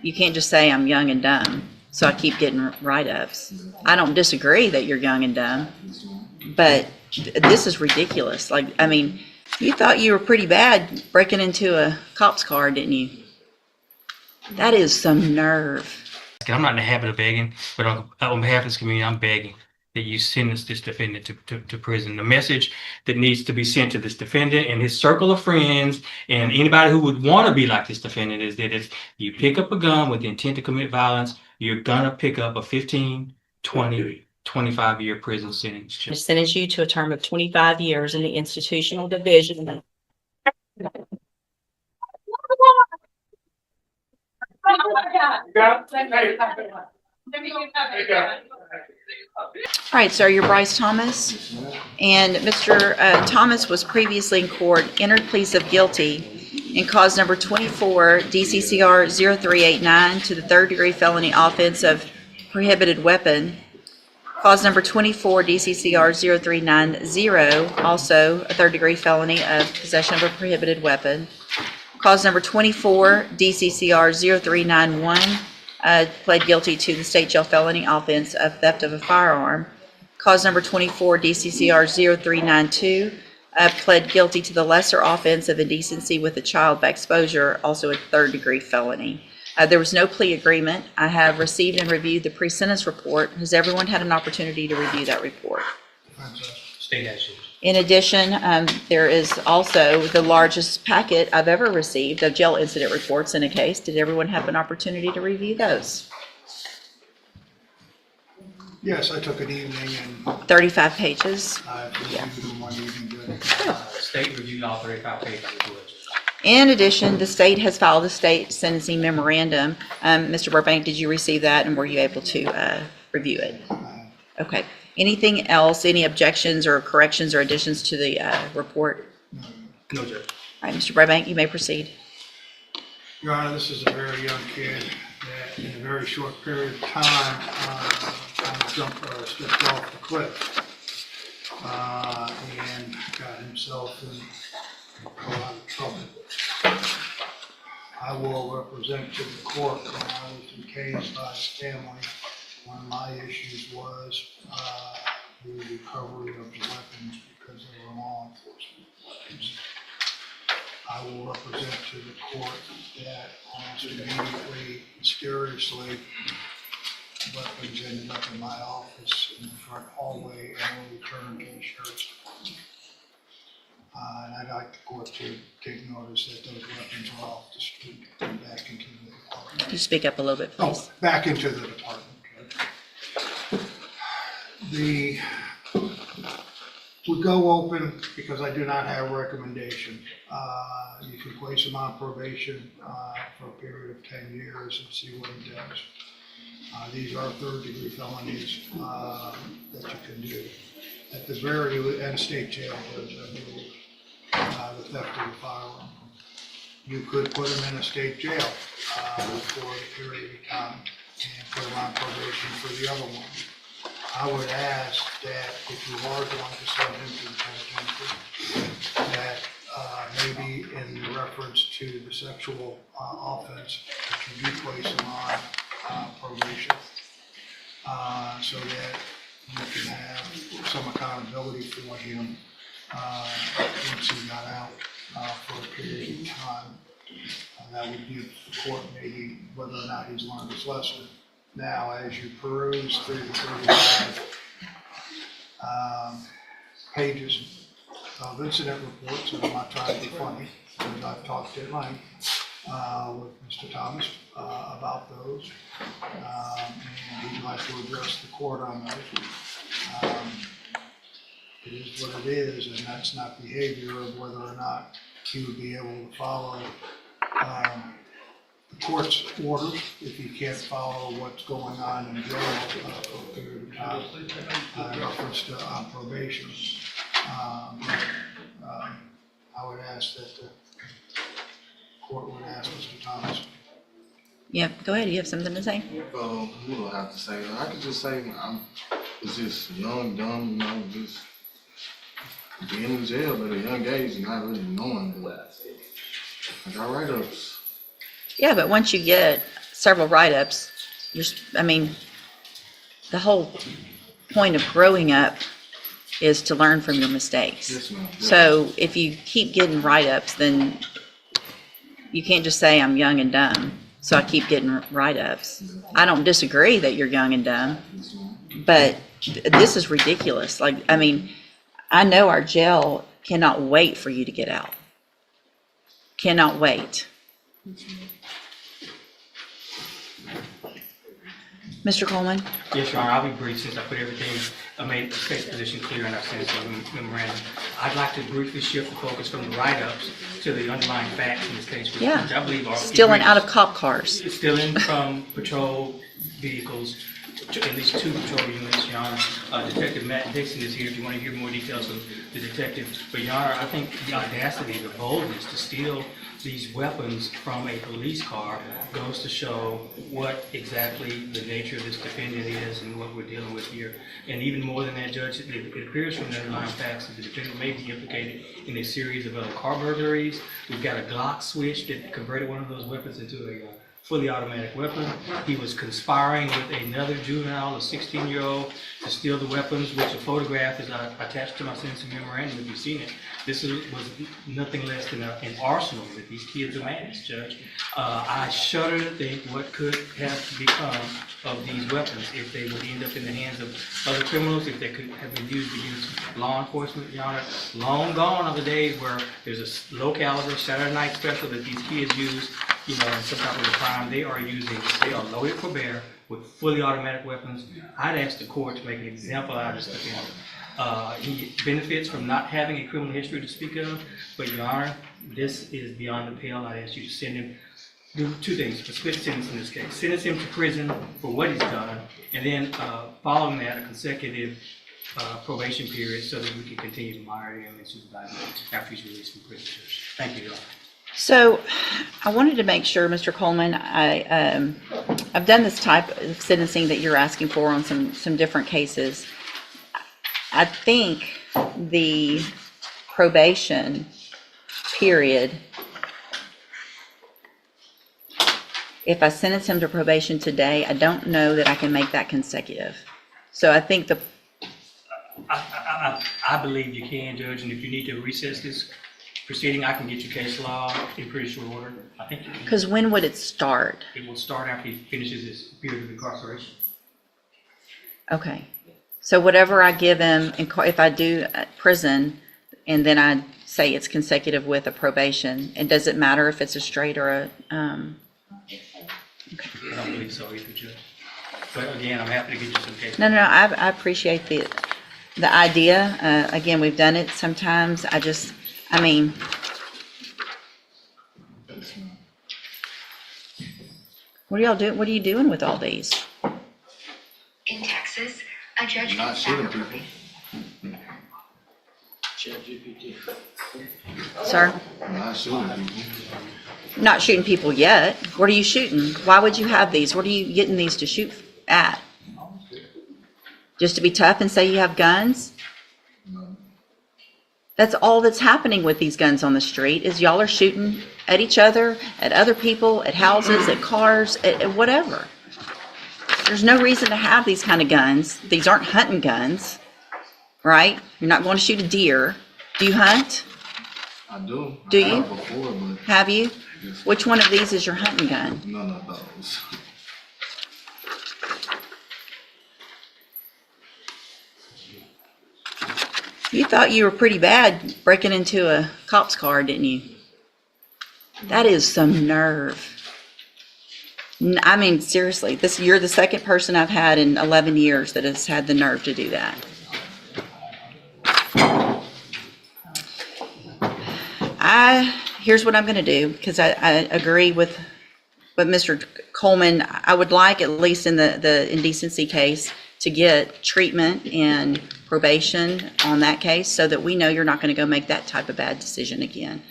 You can't just say I'm young and dumb, so I keep getting write-ups. I don't disagree that you're young and dumb, but this is ridiculous. Like, I mean, you thought you were pretty bad breaking into a cop's car, didn't you? That is some nerve. I'm not in the habit of begging, but on behalf of this community, I'm begging that you sentence this defendant to prison. The message that needs to be sent to this defendant and his circle of friends and anybody who would want to be like this defendant is that if you pick up a gun with the intent to commit violence, you're gonna pick up a 15, 20, 25-year prison sentence. To sentence you to a term of 25 years in the institutional division. All right, so you're Bryce Thomas, and Mr. Thomas was previously in court, entered pleas of guilty in cause number 24 DCCR 0389 to the third-degree felony offense of prohibited weapon. Cause number 24 DCCR 0390, also a third-degree felony of possession of a prohibited weapon. Cause number 24 DCCR 0391, pled guilty to the state jail felony offense of theft of a firearm. Cause number 24 DCCR 0392, pled guilty to the lesser offense of indecency with a child by exposure, also a third-degree felony. There was no plea agreement. I have received and reviewed the pre-sentence report. Has everyone had an opportunity to review that report? State action. In addition, there is also the largest packet I've ever received of jail incident reports in a case. Did everyone have an opportunity to review those? Yes, I took an evening and 35 pages. I reviewed them one evening. State reviewed all 35 pages of reports. In addition, the state has filed a state sentencing memorandum. Mr. Burbank, did you receive that and were you able to review it? Okay. Anything else, any objections or corrections or additions to the report? No, Judge. All right, Mr. Burbank, you may proceed. Your Honor, this is a very young kid that in a very short period of time kind of stepped off the cliff and got himself in a lot of trouble. I will represent to the court when I was encased by his family. One of my issues was the recovery of the weapons because they were law enforcement weapons. I will represent to the court that almost immediately, mysteriously, weapons ended up in my office in the front hallway and were returned to the sheriff's department. And I'd like the court to take notice that those weapons are off the street and back into the department. Could you speak up a little bit, please? Oh, back into the department. We go open because I do not have a recommendation. You can place him on probation for a period of 10 years and see what he does. These are third-degree felonies that you can do. At the very end, state jail, Judge, I believe, the theft of the firearm. You could put him in a state jail for a period of time and put him on probation for the other one. I would ask that if you are going to send him to the penitentiary, that maybe in reference to the sexual offense, that you do place him on probation, so that you can have some accountability for him once he got out for a period of time. That would give the court maybe whether or not he's learned his lesson. Now, as you peruse through the 35 pages of incident reports, and I'm not trying to be funny, because I've talked at length with Mr. Thomas about those, and he'd like to address the court on those. It is what it is, and that's not behavior of whether or not he would be able to follow the court's orders if he can't follow what's going on in jail for a period of time in reference to on probation. I would ask that the court would ask Mr. Thomas. Yeah, go ahead. You have something to say? You don't have to say that. I could just say it's just young, dumb, just being in jail at a young age and not really knowing. Like I write ups. Yeah, but once you get several write-ups, I mean, the whole point of growing up is to learn from your mistakes. Yes, ma'am. So if you keep getting write-ups, then you can't just say I'm young and dumb, so I keep getting write-ups. I don't disagree that you're young and dumb, but this is ridiculous. Like, I mean, I know our jail cannot wait for you to get out. Cannot wait. Mr. Coleman? Yes, Your Honor, I'll be brief since I put everything, I made the state's position clear in our sentencing memorandum. I'd like to briefly shift the focus from the write-ups to the underlying facts in this case, which Yeah. I believe are. Stealing out of cop cars. Stealing from patrol vehicles, at least 2 patrol units, Your Honor. Detective Matt Dixon is here if you want to hear more details of the detective. But Your Honor, I think the audacity, the boldness to steal these weapons from a police car goes to show what exactly the nature of this defendant is and what we're dealing with here. And even more than that, Judge, it appears from the underlying facts that the defendant may be implicated in a series of other car burglaries. We've got a Glock switch that converted one of those weapons into a fully automatic weapon. He was conspiring with another juvenile, a 16-year-old, to steal the weapons, which a photograph is attached to my sentencing memorandum if you've seen it. This was nothing less than an arsenal that these kids amassed, Judge. I shudder to think what could have become of these weapons if they would end up in the hands of other criminals, if they could have been used against law enforcement, Your Honor. Long gone are the days where there's a low caliber Saturday night special that these kids use, you know, in some type of a crime. They are loaded for bear with fully automatic weapons. I'd ask the court to make an example out of this defendant. He benefits from not having a criminal history to speak of, but Your Honor, this is beyond the pale. I ask you to send him, do 2 things, a split sentence in this case. Sentence him to prison for what he's done, and then following that, a consecutive probation period so that we can continue to monitor him and supervise him after he's released from prison. Thank you, Your Honor. So I wanted to make sure, Mr. Coleman, I've done this type of sentencing that you're asking for on some different cases. I think the probation period, if I sentence him to probation today, I don't know that I can make that consecutive. So I think I believe you can, Judge, and if you need to recess this proceeding, I can get your case law in pretty short order. I think you can. because when would it start? It will start after he finishes his period of incarceration. Okay. So whatever I give him, if I do prison, and then I say it's consecutive with a probation, and does it matter if it's a straight or a, I don't believe so either, Judge. But again, I'm happy to get you some case. No, I appreciate the idea. Again, we've done it sometimes. I mean, what are y'all doing? What are you doing with all these? In Texas, a judge Not can shooting sack people. Sir? Not shooting people. Not shooting people yet. What are you shooting? Why would you have these? What are you getting these to shoot at? Just to be tough and say you have guns? That's all that's happening with these guns on the street is y'all are shooting at each other, at other people, at houses, at cars, at whatever. There's no reason to have these kind of guns. These aren't hunting guns, right? You're not going to shoot a deer. Do you hunt? I do. Do I you? have before, but Have you? yes, Which one of these is your hunting gun? none of those. You thought you were pretty bad breaking into a cop's car, didn't you? That is some nerve. I mean, seriously, you're the second person I've had in 11 years that has had the nerve to do that. Here's what I'm going to do, because I agree with Mr. Coleman. I would like, at least in the indecency case, to get treatment and probation on that case so that we know you're not going to go make that type of bad decision again.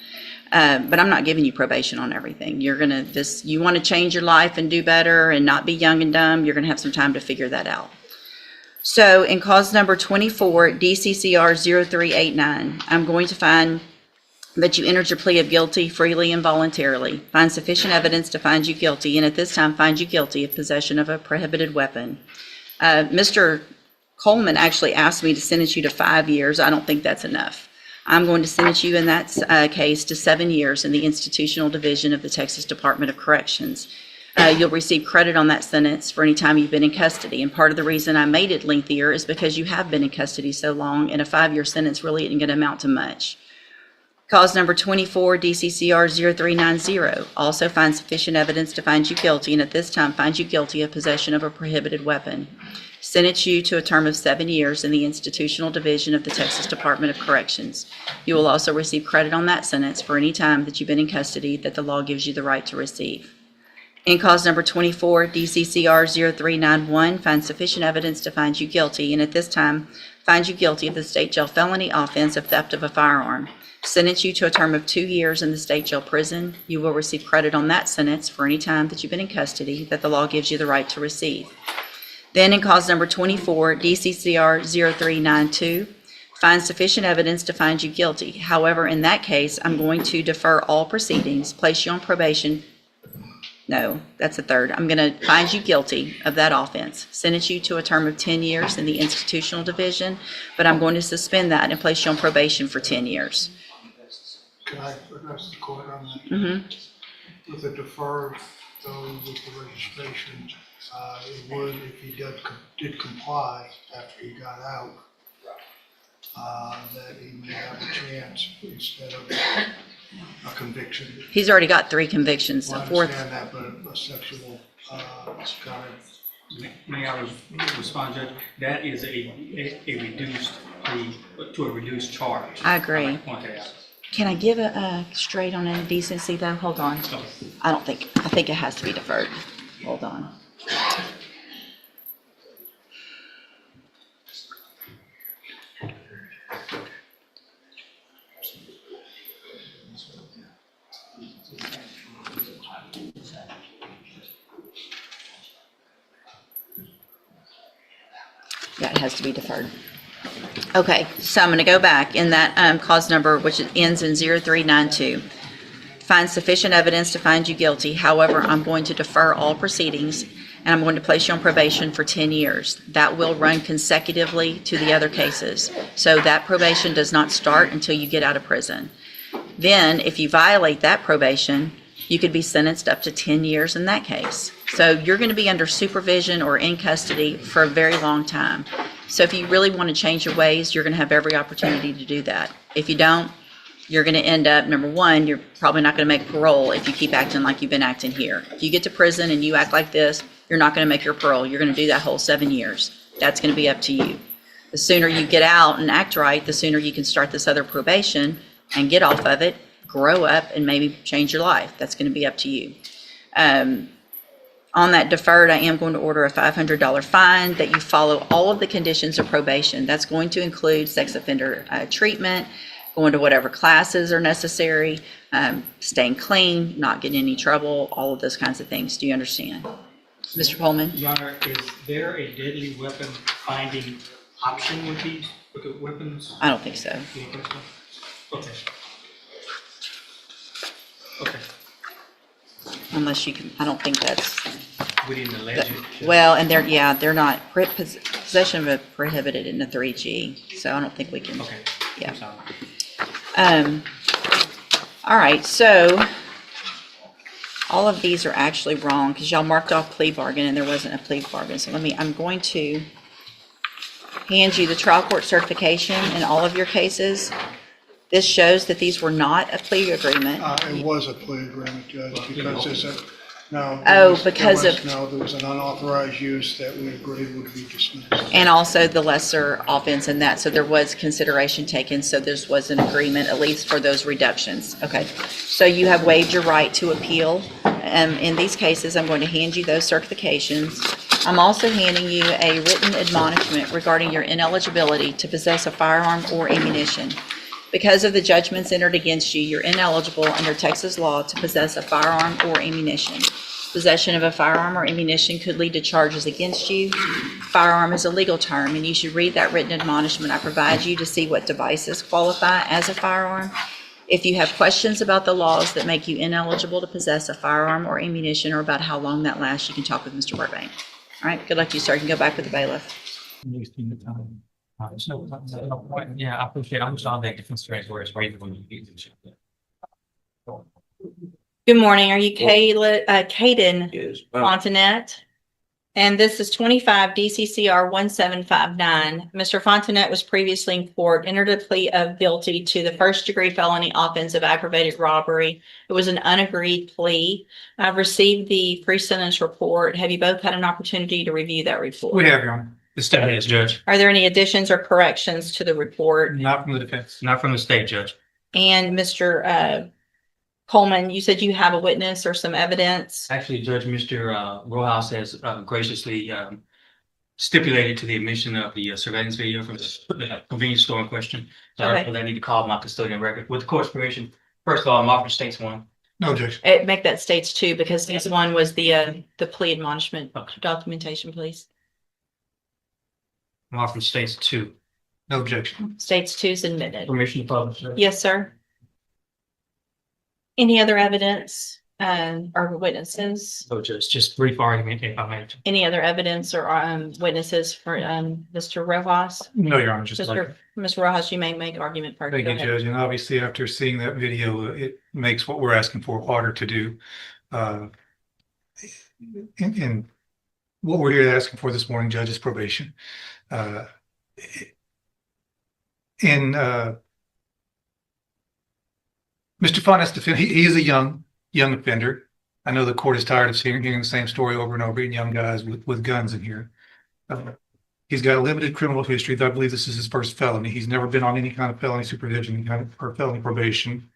But I'm not giving you probation on everything. You're going to you want to change your life and do better and not be young and dumb, you're going to have some time to figure that out. So in cause number 24, DCCR 0389, I'm going to find that you entered your plea of guilty freely and voluntarily, find sufficient evidence to find you guilty, and at this time find you guilty of possession of a prohibited weapon. Mr. Coleman actually asked me to sentence you to 5 years. I don't think that's enough. I'm going to sentence you in that case to 7 years in the institutional division of the Texas Department of Corrections. You'll receive credit on that sentence for any time you've been in custody. And part of the reason I made it lengthier is because you have been in custody so long, and a 5-year sentence really isn't going to amount to much. Cause number 24, DCCR 0390, also find sufficient evidence to find you guilty, and at this time find you guilty of possession of a prohibited weapon. Sentence you to a term of 7 years in the institutional division of the Texas Department of Corrections. You will also receive credit on that sentence for any time that you've been in custody that the law gives you the right to receive. In cause number 24, DCCR 0391, find sufficient evidence to find you guilty, and at this time find you guilty of the state jail felony offense of theft of a firearm. Sentence you to a term of 2 years in the state jail prison. You will receive credit on that sentence for any time that you've been in custody that the law gives you the right to receive. Then in cause number 24, DCCR 0392, find sufficient evidence to find you guilty. However, in that case, I'm going to defer all proceedings, place you on probation. No, that's the third. I'm going to find you guilty of that offense, sentence you to a term of 10 years in the institutional division, but I'm going to suspend that and place you on probation for 10 years. Can I address the court on that? Mm-hmm. With the deferred, though, with the registration, it would, if he did comply after he got out, that he may have a chance instead of a conviction. He's already got 3 convictions. Well, A I fourth. understand that, but a sexual kind of. May I respond, Judge? That is a reduced plea to a reduced charge. I agree. I'd like to point that out. Can I give a straight on indecency though? Hold on. I think it has to be deferred. Hold on. Yeah, it has to be deferred. Okay, so I'm going to go back in that cause number, which ends in 0392. Find sufficient evidence to find you guilty. However, I'm going to defer all proceedings, and I'm going to place you on probation for 10 years. That will run consecutively to the other cases. So that probation does not start until you get out of prison. Then, if you violate that probation, you could be sentenced up to 10 years in that case. So you're going to be under supervision or in custody for a very long time. So if you really want to change your ways, you're going to have every opportunity to do that. If you don't, you're going to end up, number one, you're probably not going to make parole if you keep acting like you've been acting here. If you get to prison and you act like this, you're not going to make your parole. You're going to do that whole 7 years. That's going to be up to you. The sooner you get out and act right, the sooner you can start this other probation and get off of it, grow up, and maybe change your life. That's going to be up to you. On that deferred, I am going to order a $500 fine that you follow all of the conditions of probation. That's going to include sex offender treatment, going to whatever classes are necessary, staying clean, not getting in any trouble, all of those kinds of things. Do you understand? Mr. Coleman? Your Honor, is there a deadly weapon finding option with these weapons? I don't think so. You don't think so? Okay. Okay. Unless you can, I don't think that's, We didn't allege it. well, and they're not, possession of a prohibited in the 3G, so I don't think we can. Okay. Yeah. I'm sorry. All right, so all of these are actually wrong because y'all marked off plea bargain and there wasn't a plea bargain. So I'm going to hand you the trial court certification in all of your cases. This shows that these were not a plea agreement. It was a plea agreement, Judge, because there's a, no. Oh, because of- No, there was an unauthorized use that we agreed would be dismissed. And also the lesser offense in that, so there was consideration taken, so this was an agreement, at least for those reductions. Okay, so you have waived your right to appeal. In these cases, I'm going to hand you those certifications. I'm also handing you a written admonishment regarding your ineligibility to possess a firearm or ammunition. Because of the judgments entered against you, you're ineligible under Texas law to possess a firearm or ammunition. Possession of a firearm or ammunition could lead to charges against you. Firearm is a legal term, and you should read that written admonishment I provide you to see what devices qualify as a firearm. If you have questions about the laws that make you ineligible to possess a firearm or ammunition, or about how long that lasts, you can talk with Mr. Burbank. All right, good luck to you, sir. You can go back with the bailiff. Yeah, I appreciate it. I'm just on that different strengths where it's reasonable. You need to. Good morning. Are you Caden Yes. Fontanet? And this is 25 DCCR 1759. Mr. Fontanet was previously in court, entered a plea of guilty to the first-degree felony offense of aggravated robbery. It was an unagreed plea. I've received the pre-sentence report. Have you both had an opportunity to review that report? We have, Your Honor. The state is, Judge. Are there any additions or corrections to the report? Not from the defense. Not from the state, Judge. And Mr. Coleman, you said you have a witness or some evidence. Actually, Judge, Mr. Rojas has graciously stipulated to the admission of the surveillance video from the convenience store in question. So I Okay. don't feel I need to call my custodian record. With the court's permission, first of all, I'm offering states one. No objection. Make that states two, because this one was the plea admonishment documentation, please. I'm offering states two. No objection. States two is admitted. Permission to publish. Judge. Yes, sir. Any other evidence, or witnesses? So just brief argument if I may. Any other evidence or witnesses for Mr. Rojas? No, Your Honor, just like. Mr. Rojas, you may make argument first. Thank Go you, ahead. Judge. And obviously, after seeing that video, it makes what we're asking for harder to do. And what we're here asking for this morning, Judge, is probation. Mr. Fontainet's defense, he is a young offender. I know the court is tired of hearing the same story over and over, and young guys with guns in here. He's got a limited criminal history. I believe this is his first felony. He's never been on any kind of felony supervision, or felony probation.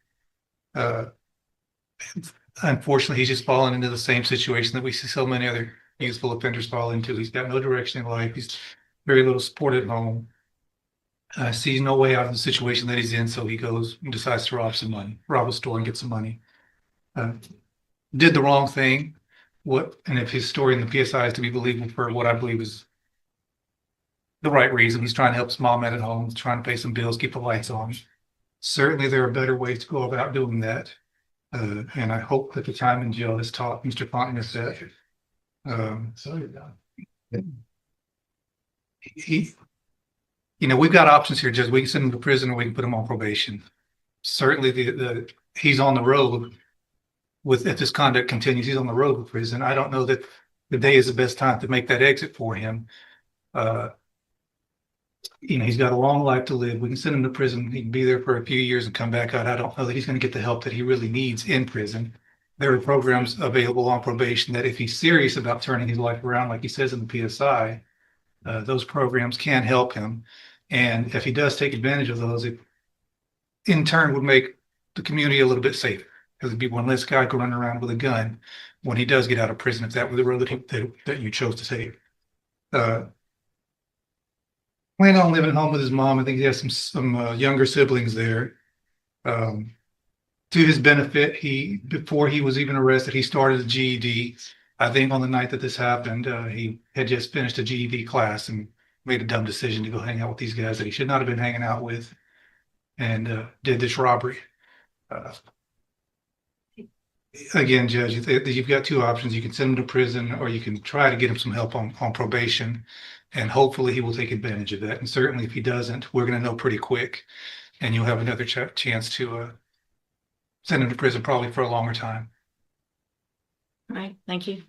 Unfortunately, he's just fallen into the same situation that we see so many other youthful offenders fall into. He's got no direction in life. He's very little support at home. Sees no way out of the situation that he's in, so he goes and decides to rob a store and get some money. Did the wrong thing. And if his story in the PSI is to be believable for what I believe is the right reason, he's trying to help his mom out at home, he's trying to pay some bills, keep the lights on. Certainly, there are better ways to go about doing that. And I hope that the time in jail has taught Mr. Fontanet that. We've got options here, Judge. We can send him to prison or we can put him on probation. Certainly, he's on the road if this conduct continues, he's on the road with prison. I don't know that the day is the best time to make that exit for him. He's got a long life to live. We can send him to prison. He can be there for a few years and come back out. I don't know that he's going to get the help that he really needs in prison. There are programs available on probation that if he's serious about turning his life around, like he says in the PSI, those programs can help him. And if he does take advantage of those, it in turn would make the community a little bit safer, because there'd be one less guy running around with a gun when he does get out of prison, if that were the road that you chose to take. Planning on living at home with his mom. I think he has some younger siblings there. To his benefit, before he was even arrested, he started a GED. I think on the night that this happened, he had just finished a GED class and made a dumb decision to go hang out with these guys that he should not have been hanging out with, and did this robbery. Again, Judge, you've got two options. You can send him to prison, or you can try to get him some help on probation, and hopefully he will take advantage of that. And certainly if he doesn't, we're going to know pretty quick, and you'll have another chance to send him to prison, probably for a longer time. All right, thank you.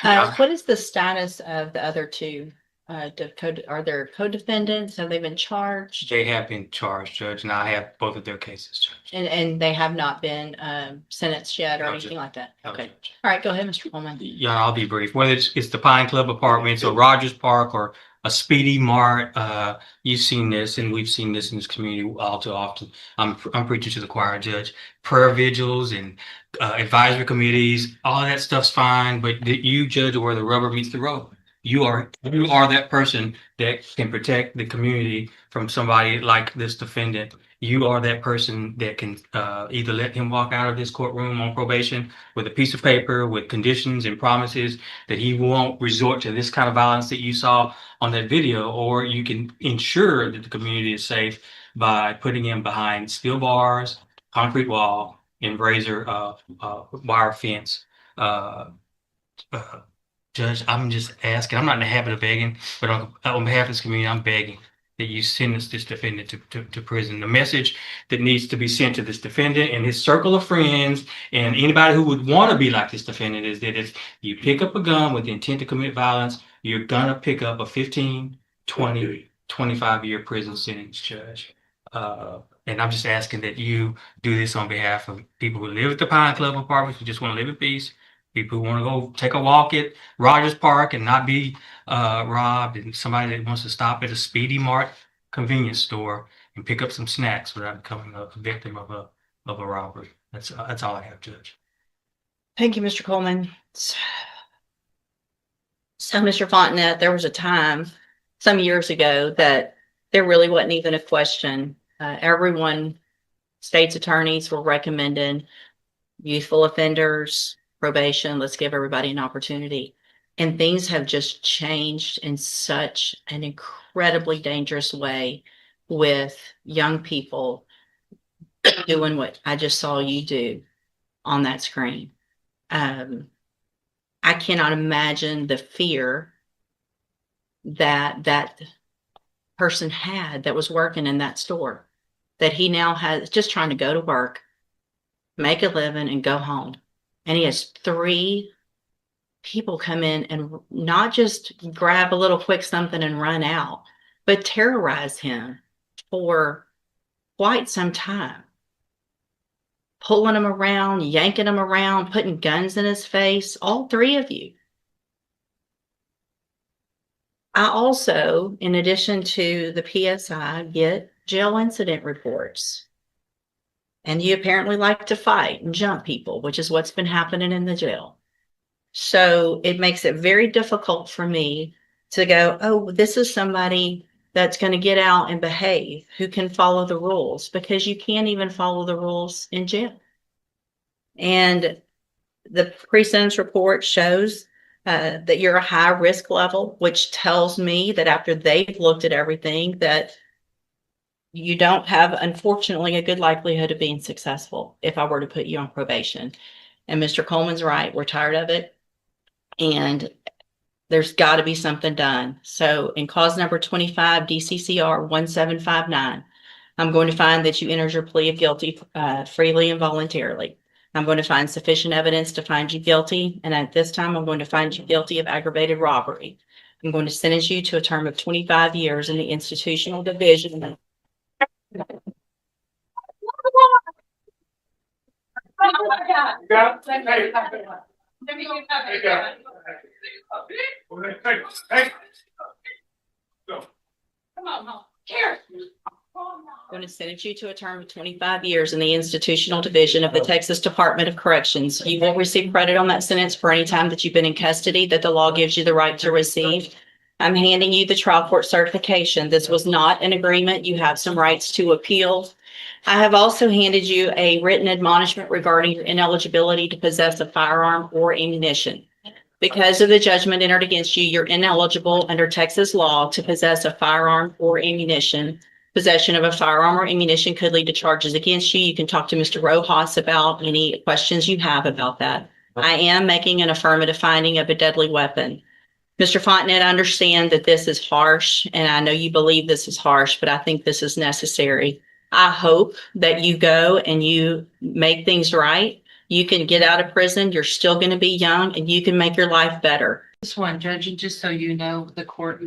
What is the status of the other two? Are there co-defendants? Have they been charged? They have been charged, Judge, and I have both of their cases, Judge. And they have not been sentenced yet or No, anything Judge. like that? No, Okay. Judge. All right, go ahead, Mr. Coleman. Yeah, I'll be brief. Whether it's the Pine Club Apartments or Rogers Park or a Speedy Mart, you've seen this, and we've seen this in this community all too often. I'm preaching to the choir, Judge. Prayer vigils and advisory committees, all of that stuff's fine, but you judge where the rubber meets the road. You are that person that can protect the community from somebody like this defendant. You are that person that can either let him walk out of this courtroom on probation with a piece of paper with conditions and promises that he won't resort to this kind of violence that you saw on that video, or you can ensure that the community is safe by putting him behind steel bars, concrete wall and razor wire fence. Uh, Judge, I'm just asking, I'm not in the habit of begging, but on behalf of this community, I'm begging that you sentence this defendant to prison. The message that needs to be sent to this defendant and his circle of friends and anybody who would want to be like this defendant is that if you pick up a gun with the intent to commit violence, you're gonna pick up a 15, 20, 25-year prison sentence, Judge. And I'm just asking that you do this on behalf of people who live at the Pine Club apartments, who just want to live in peace, people who want to go take a walk at Rogers Park and not be robbed, and somebody that wants to stop at a Speedy Mart convenience store and pick up some snacks without becoming a victim of a robbery. That's all I have, Judge. Thank you, Mr. Coleman. So, Mr. Fontenette, there was a time some years ago that there really wasn't even a question. Everyone, state's attorneys were recommending youthful offenders, probation. Let's give everybody an opportunity. And things have just changed in such an incredibly dangerous way with young people doing what I just saw you do on that screen. I cannot imagine the fear that that person had that was working in that store, that he now has, just trying to go to work, make a living, and go home. And he has 3 people come in and not just grab a little quick something and run out, but terrorize him for quite some time. Pulling him around, yanking him around, putting guns in his face, all 3 of you. I also, in addition to the PSI, get jail incident reports. And you apparently like to fight and jump people, which is what's been happening in the jail. So it makes it very difficult for me to go, oh, this is somebody that's going to get out and behave, who can follow the rules, because you can't even follow the rules in jail. And the pre-sentence report shows that you're a high risk level, which tells me that after they've looked at everything, that you don't have, unfortunately, a good likelihood of being successful if I were to put you on probation. And Mr. Coleman's right. We're tired of it. And there's got to be something done. So in cause number 25, DCCR 1759, I'm going to find that you entered your plea of guilty freely and voluntarily. I'm going to find sufficient evidence to find you guilty. And at this time, I'm going to find you guilty of aggravated robbery. I'm going to sentence you to a term of 25 years in the institutional division. I'm going to sentence you to a term of 25 years in the institutional division of the Texas Department of Corrections. You will receive credit on that sentence for any time that you've been in custody that the law gives you the right to receive. I'm handing you the trial court certification. This was not an agreement. You have some rights to appeal. I have also handed you a written admonishment regarding your ineligibility to possess a firearm or ammunition. Because of the judgment entered against you, you're ineligible under Texas law to possess a firearm or ammunition. Possession of a firearm or ammunition could lead to charges against you. You can talk to Mr. Rojas about any questions you have about that. I am making an affirmative finding of a deadly weapon. Mr. Fontenette, I understand that this is harsh, and I know you believe this is harsh, but I think this is necessary. I hope that you go and you make things right. You can get out of prison. You're still going to be young, and you can make your life better. This one, Judge, and just so you know, the court,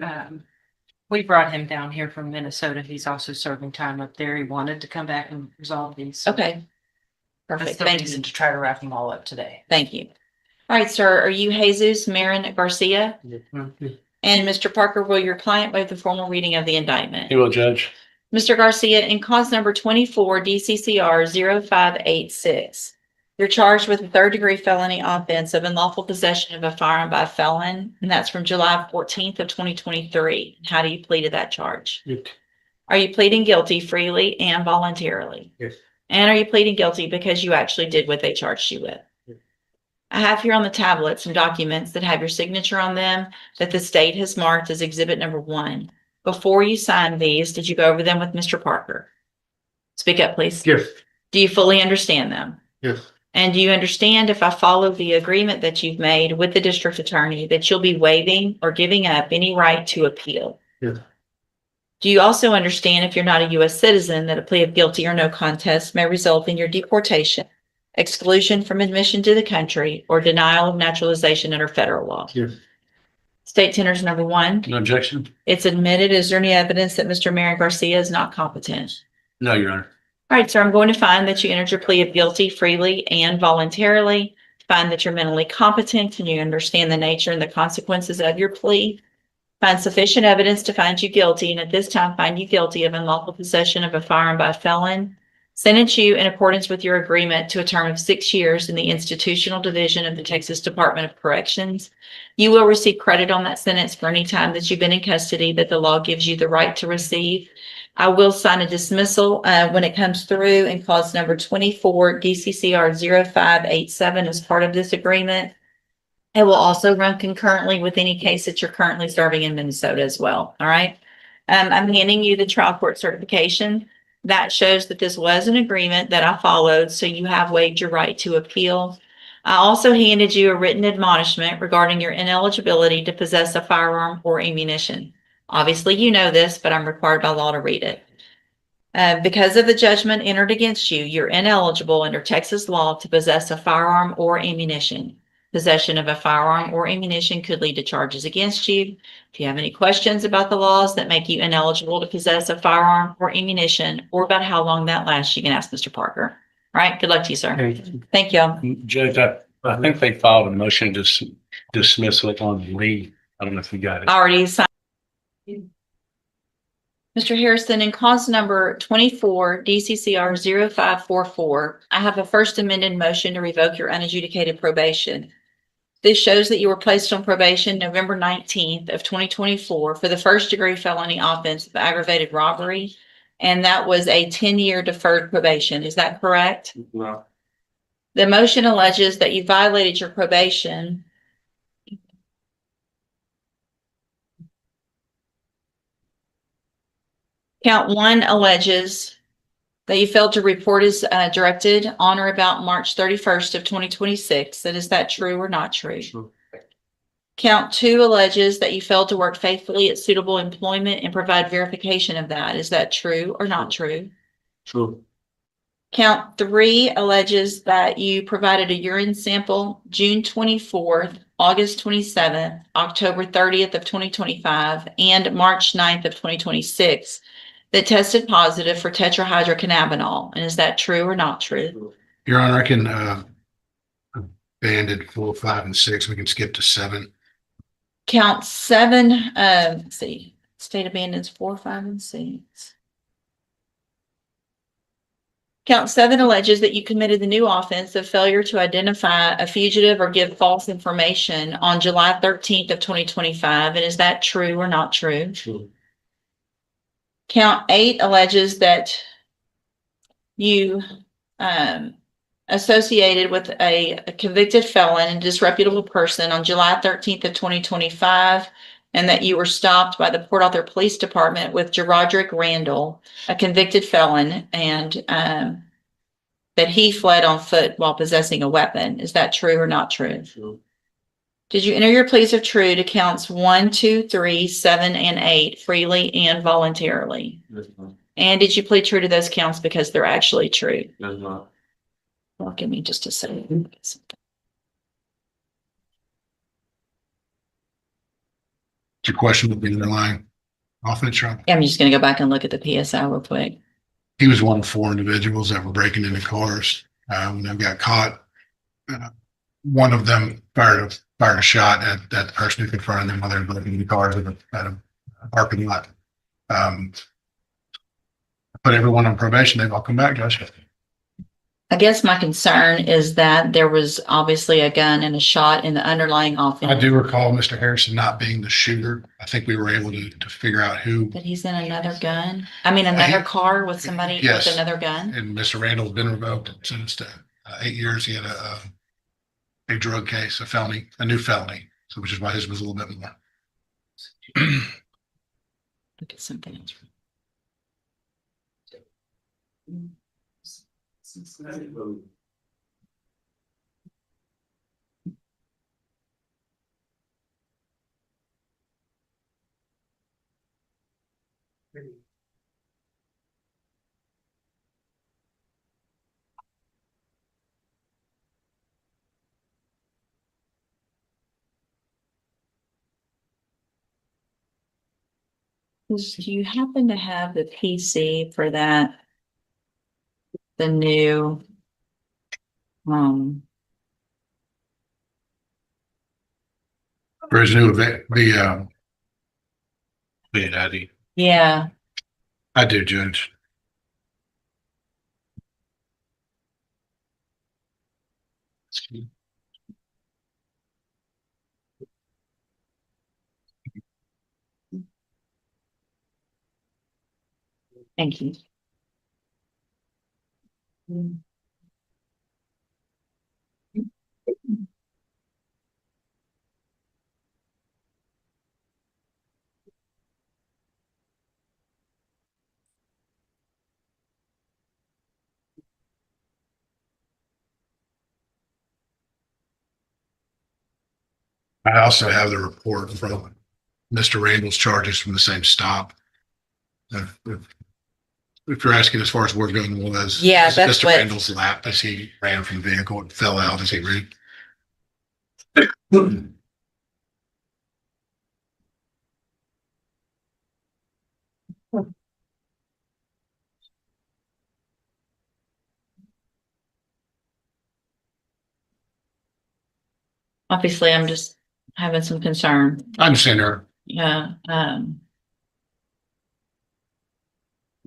we brought him down here from Minnesota. He's also serving time up there. He wanted to come back and resolve these. Okay. Perfect. That's the Thank reason you. to try to wrap them all up today. Thank you. All right, sir. Are you Jesus Marin Garcia? And Mr. Parker, will your client waive the formal reading of the indictment? He will, Judge. Mr. Garcia, in cause number 24, DCCR 0586, you're charged with a 3rd-degree felony offense of unlawful possession of a firearm by a felon, and that's from July 14th of 2023. How do you plead to that charge? Are you pleading guilty freely and voluntarily? Yes. And are you pleading guilty because you actually did what they charged you with? Yes. I have here on the tablet some documents that have your signature on them that the state has marked as exhibit number 1. Before you sign these, did you go over them with Mr. Parker? Speak up, please. Yes. Do you fully understand them? Yes. And do you understand if I follow the agreement that you've made with the district attorney that you'll be waiving or giving up any right to appeal? Yes. Do you also understand if you're not a U.S. citizen that a plea of guilty or no contest may result in your deportation, exclusion from admission to the country, or denial of naturalization under federal law? Yes. State tenors number one. No objection? It's admitted. Is there any evidence that Mr. Marion Garcia is not competent? No, Your Honor. All right, sir, I'm going to find that you entered your plea of guilty freely and voluntarily, find that you're mentally competent and you understand the nature and the consequences of your plea, find sufficient evidence to find you guilty, and at this time find you guilty of unlawful possession of a firearm by a felon, sentence you in accordance with your agreement to a term of 6 years in the institutional division of the Texas Department of Corrections. You will receive credit on that sentence for any time that you've been in custody that the law gives you the right to receive. I will sign a dismissal when it comes through and cause number 24 DCCR 0587 as part of this agreement. It will also run concurrently with any case that you're currently serving in Minnesota as well. All right. I'm handing you the trial court certification. That shows that this was an agreement that I followed, so you have waived your right to appeal. I also handed you a written admonishment regarding your ineligibility to possess a firearm or ammunition. Obviously, you know this, but I'm required by law to read it. Because of the judgment entered against you, you're ineligible under Texas law to possess a firearm or ammunition. Possession of a firearm or ammunition could lead to charges against you. If you have any questions about the laws that make you ineligible to possess a firearm or ammunition, or about how long that lasts, you can ask Mr. Parker. All right, good luck to you, sir. Thank you. Judge, I think they filed a motion to dismiss it on leave. I don't know if you got it. Already signed. Mr. Harrison, in cause number 24 DCCR 0544, I have a first amended motion to revoke your unadjudicated probation. This shows that you were placed on probation November 19th of 2024 for the first degree felony offense of aggravated robbery. And that was a 10-year deferred probation. Is that correct? No. The motion alleges that you violated your probation. Count one alleges that you failed to report as directed on or about March 31st of 2026. Is that true or not true? True. Count two alleges that you failed to work faithfully at suitable employment and provide verification of that. Is that true or not true? True. Count three alleges that you provided a urine sample June 24th, August 27th, October 30th of 2025, and March 9th of 2026 that tested positive for tetrahydrocannabinol. And is that true or not true? Your Honor, I can abandon 4, 5, and 6. We can skip to 7. Count seven, let's see, state abandons 4, 5, and 6. Count seven alleges that you committed the new offense of failure to identify a fugitive or give false information on July 13th of 2025. And is that true or not true? True. Count eight alleges that you associated with a convicted felon and disreputable person on July 13th of 2025, and that you were stopped by the Port Arthur Police Department with Judge Randall, a convicted felon, and that he fled on foot while possessing a weapon. Is that true or not true? True. Did you enter your pleas of true to counts 1, 2, 3, 7, and 8 freely and voluntarily? Yes, ma'am. And did you plead true to those counts because they're actually true? Yes, ma'am. Well, give me just a second. Your question would be the underlying offense, Your Honor. I'm just going to go back and look at the PSI real quick. He was one of 4 individuals that were breaking into cars. When they got caught, one of them fired a shot at the person who confronted them while they were breaking into cars at a parking lot. Put everyone on probation. They've all come back, Judge. I guess my concern is that there was obviously a gun and a shot in the underlying offense. I do recall Mr. Harrison not being the shooter. I think we were able to figure out who. But he's in another gun. I mean, another car with somebody Yes. with another gun. And Mr. Randall's been revoked and sentenced to 8 years. He had a drug case, a new felony. So which is why his was a little bit more. Look at something else. Do you happen to have the PC for that? The new, um, For his new event, Daddy. yeah, I do, Judge. thank you. I also have the report from Mr. Randall's charges from the same stop. If you're asking as far as where going was. Yeah, that's Mr. what- Randall's lap as he ran from the vehicle and fell out as he ran. Obviously, I'm just having some concern. I understand her. Yeah,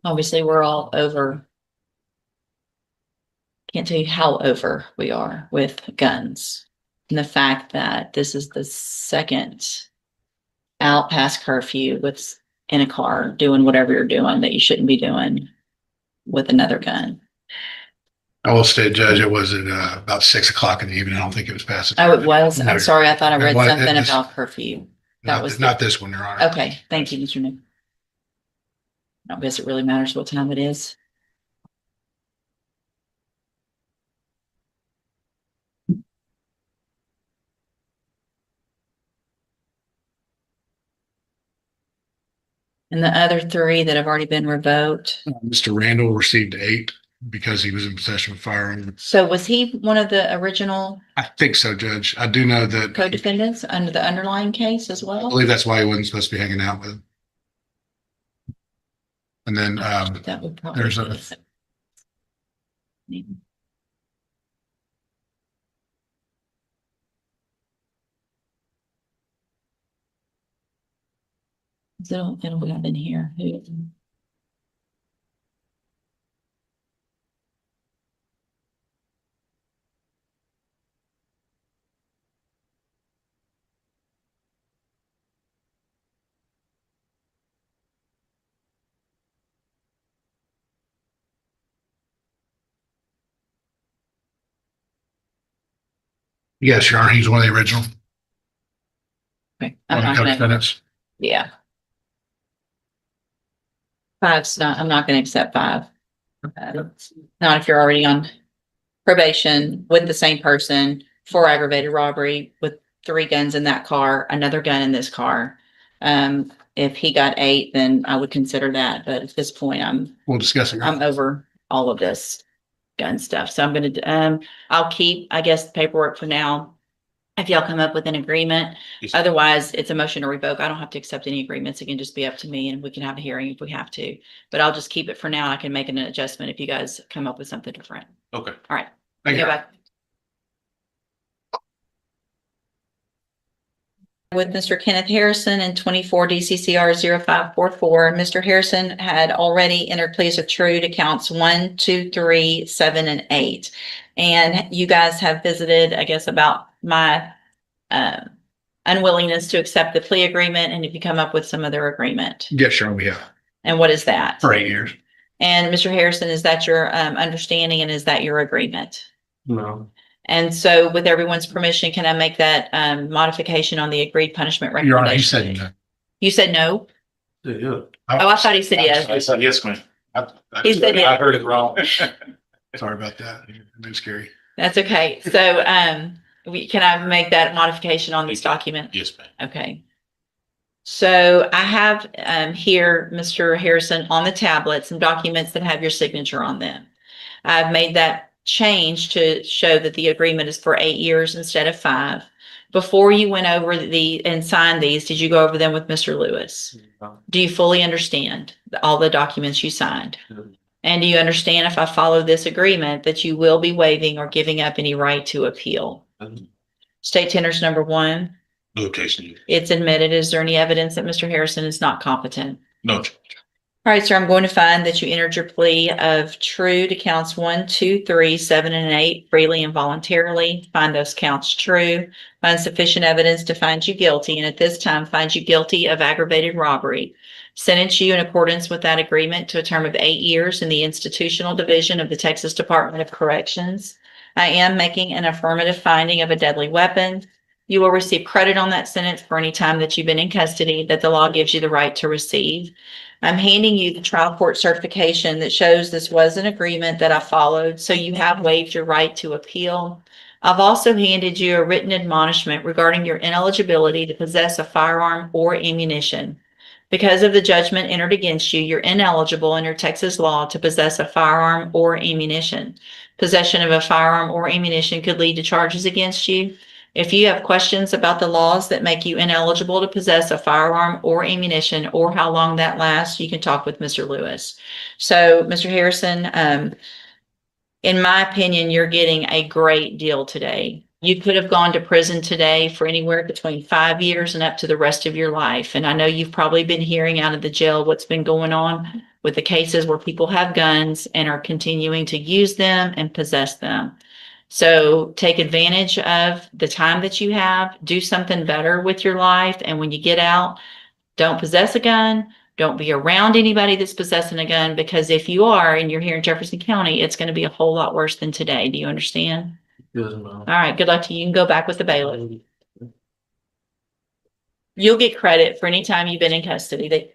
obviously, we're all over. Can't tell you how over we are with guns. And the fact that this is the second out past curfew with in a car doing whatever you're doing that you shouldn't be doing with another gun. I will state, Judge, it was at about 6 o'clock in the evening. I don't think it was past. Oh, it was? No. I'm sorry, I thought I read It something was- about curfew. That Not, was not this one, Your Honor. okay, thank you, Mr. Nick. I don't guess it really matters what time it is. And the other three that have already been revoked. Mr. Randall received 8 because he was in possession of a firearm. So was he one of the original I think so, Judge. I do know that. co-defendants under the underlying case as I well? believe that's why he wasn't supposed to be hanging out with him. And then, That would probably. there's be- It'll have in here. yes, Your Honor, he's one of the original. Okay, I'm One of not the gonna, co-defendants. yeah. I'm not gonna accept 5. Not if you're already on probation with the same person for aggravated robbery with 3 guns in that car, another gun in this car. If he got 8, then I would consider that, but at this point, We'll discuss it. I'm over all of this gun stuff. So I'm gonna, I'll keep, I guess, the paperwork for now. If y'all come up with an agreement, Yes. otherwise it's a motion to revoke. I don't have to accept any agreements. It can just be up to me and we can have a hearing if we have to. But I'll just keep it for now. I can make an adjustment if you guys come up with something different. Okay. All right. Thank you. Go back. With Mr. Kenneth Harrison and 24 DCCR 0544. Mr. Harrison had already entered pleas of true to counts 1, 2, 3, 7, and 8. And you guys have visited, I guess, about my unwillingness to accept the plea agreement and if you come up with some other agreement. Yes, Your Honor, we have And what is that? for 8 years. And Mr. Harrison, is that your understanding and is that your agreement? No. And so with everyone's permission, can I make that modification on the agreed punishment Your Honor, recommendation? he said no. You said no? Yeah. Oh, I thought he said yes. I said yes, ma'am. He said yes. I heard it wrong. Sorry about that. It's scary. That's okay. So, can I make that modification on this document? Yes, ma'am. Okay. So I have, here, Mr. Harrison, on the tablet, some documents that have your signature on them. I've made that change to show that the agreement is for 8 years instead of 5. Before you went over and signed these, did you go over them with Mr. Lewis? Do you fully understand all the documents you signed? And do you understand, if I follow this agreement, that you will be waiving or giving up any right to appeal? State tenders number 1, Location. it's admitted. Is there any evidence that Mr. Harrison is not competent? No. All right, sir, I'm going to find that you entered your plea of true to counts 1, 2, 3, 7, and 8 freely and voluntarily. Find those counts true. Find sufficient evidence to find you guilty, and at this time find you guilty of aggravated robbery. Sentence you in accordance with that agreement to a term of 8 years in the institutional division of the Texas Department of Corrections. I am making an affirmative finding of a deadly weapon. You will receive credit on that sentence for any time that you've been in custody that the law gives you the right to receive. I'm handing you the trial court certification that shows this was an agreement that I followed, so you have waived your right to appeal. I've also handed you a written admonishment regarding your ineligibility to possess a firearm or ammunition. Because of the judgment entered against you, you're ineligible under Texas law to possess a firearm or ammunition. Possession of a firearm or ammunition could lead to charges against you. If you have questions about the laws that make you ineligible to possess a firearm or ammunition, or how long that lasts, you can talk with Mr. Lewis. So, Mr. Harrison, in my opinion, you're getting a great deal today. You could have gone to prison today for anywhere between 5 years and up to the rest of your life. And I know you've probably been hearing out of the jail what's been going on with the cases where people have guns and are continuing to use them and possess them. So take advantage of the time that you have, do something better with your life. And when you get out, don't possess a gun. Don't be around anybody that's possessing a gun, because if you are and you're here in Jefferson County, it's going to be a whole lot worse than today. Do you understand? Yes, ma'am. All right. Good luck to you. You can go back with the bailiff. You'll get credit for any time you've been in custody.